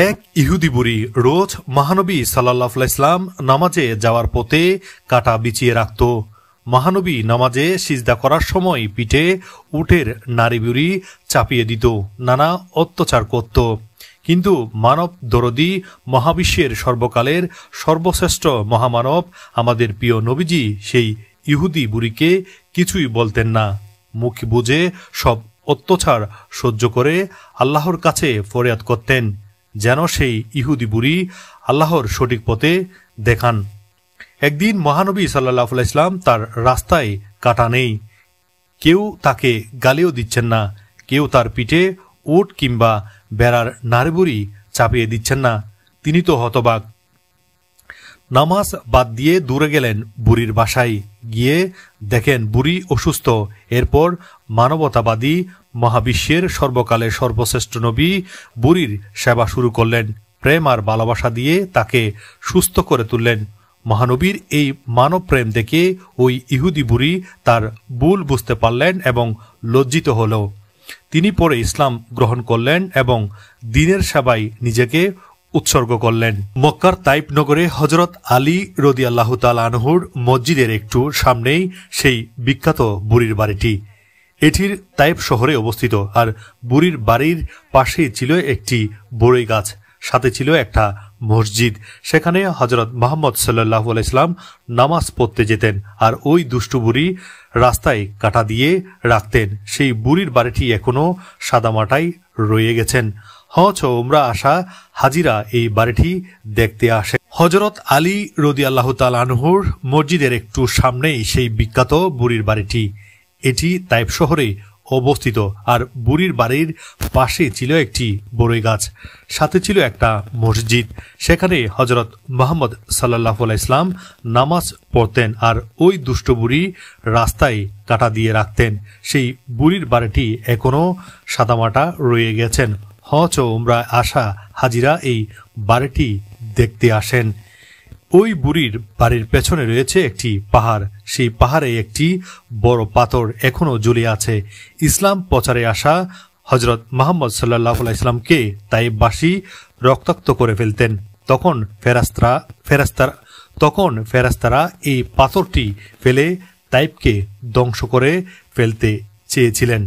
এক ইহুদি বুড়ি রোজ মহানবী সাল্লাল্লাহু আলাইহি ওয়াসাল্লাম নামাজে যাওয়ার পথে কাঁটা বিছিয়ে রাখত। মহানবী নামাজে সিজদা করার সময় পিঠে উটের নাড়ি বুড়ি চাপিয়ে দিত, নানা অত্যাচার করত। কিন্তু মানব দরদি মহাবিশ্বের সর্বকালের সর্বশ্রেষ্ঠ মহামানব আমাদের প্রিয় নবীজি সেই ইহুদি বুড়িকে কিছুই বলতেন না। মুখ বুজে সব অত্যাচার সহ্য করে আল্লাহর কাছে ফরিয়াদ করতেন যেন সেই ইহুদি বুড়ি আল্লাহর সঠিক পথে দেখান। একদিন মহানবী সাল্লাল্লাহু আলাইহি ওয়াসাল্লাম তার রাস্তায় কাঁটা নেই, কেউ তাকে গালিও দিচ্ছেন না, কেউ তার পিঠে উট কিংবা বেড়ার নাড়িবুড়ি চাপিয়ে দিচ্ছেন না। তিনি তো হতবাক। নামাজ বাদ দিয়ে দূরে গেলেন বুড়ির বাসায়, গিয়ে দেখেন বুড়ি অসুস্থ। এরপর মানবতাবাদী মহাবিশ্বের সর্বকালের সর্বশ্রেষ্ঠ নবী বুড়ির সেবা শুরু করলেন। প্রেম আর ভালোবাসা দিয়ে তাকে সুস্থ করে তুললেন। মহানবীর এই মানব প্রেম দেখে ওই ইহুদি বুড়ি তার ভুল বুঝতে পারলেন এবং লজ্জিত হল। তিনি পরে ইসলাম গ্রহণ করলেন এবং দ্বীনের সেবায় নিজেকে উৎসর্গ করলেন। মক্কার তাইফ নগরে হযরত আলী রাদিয়াল্লাহু তাআলা আনহুর মসজিদের একটু সামনেই সেই বিখ্যাত বুড়ির বাড়িটি। এটির তাইফ শহরে অবস্থিত। আর বুড়ির বাড়ির পাশেই ছিল একটি বড়ই গাছ, সাথে ছিল একটা মসজিদ। সেখানে হযরত মুহাম্মদ সাল্লাল্লাহু আলাইহি ওয়াসাল্লাম নামাজ পড়তে যেতেন আর ওই দুষ্টু বুড়ি রাস্তায় কাঁটা দিয়ে রাখতেন। সেই বুড়ির বাড়িটি এখনো সাদামাটায় রয়ে গেছেন। হজ ও উমরা আসা হাজিরা এই বাড়িটি দেখতে আসে। হযরত আলী রাদিয়াল্লাহু তাআলা আনহুর মসজিদের একটু সামনেই সেই বিখ্যাত বুড়ির বাড়িটি। এটি তাইফ শহরে অবস্থিত। আর বুড়ির বাড়ির পাশে ছিল একটি বড়ই গাছ, সাথে ছিল একটা মসজিদ। সেখানে হযরত মুহাম্মদ সাল্লাল্লাহু আলাইহি ওয়াসাল্লাম নামাজ পড়তেন আর ওই দুষ্ট বুড়ি রাস্তায় কাঁটা দিয়ে রাখতেন। সেই বুড়ির বাড়িটি এখনো সাদামাটা রয়ে গেছেন। হজ ও উমরা আসা হাজিরা এই বাড়িটি দেখতে আসেন। ওই বুড়ির বাড়ির পেছনে রয়েছে একটি পাহাড়। সেই পাহাড়ে একটি বড় পাথর এখনো ঝুলে আছে। ইসলাম প্রচারে আসা হযরত মুহাম্মদ সাল্লাল্লাহু আলাইহি ওয়াসাল্লামকে তাইফবাসী রক্তাক্ত করে ফেলতেন। তখন ফেরেশতারা এই পাথরটি ফেলে তাইফকে ধ্বংস করে ফেলতে চেয়েছিলেন।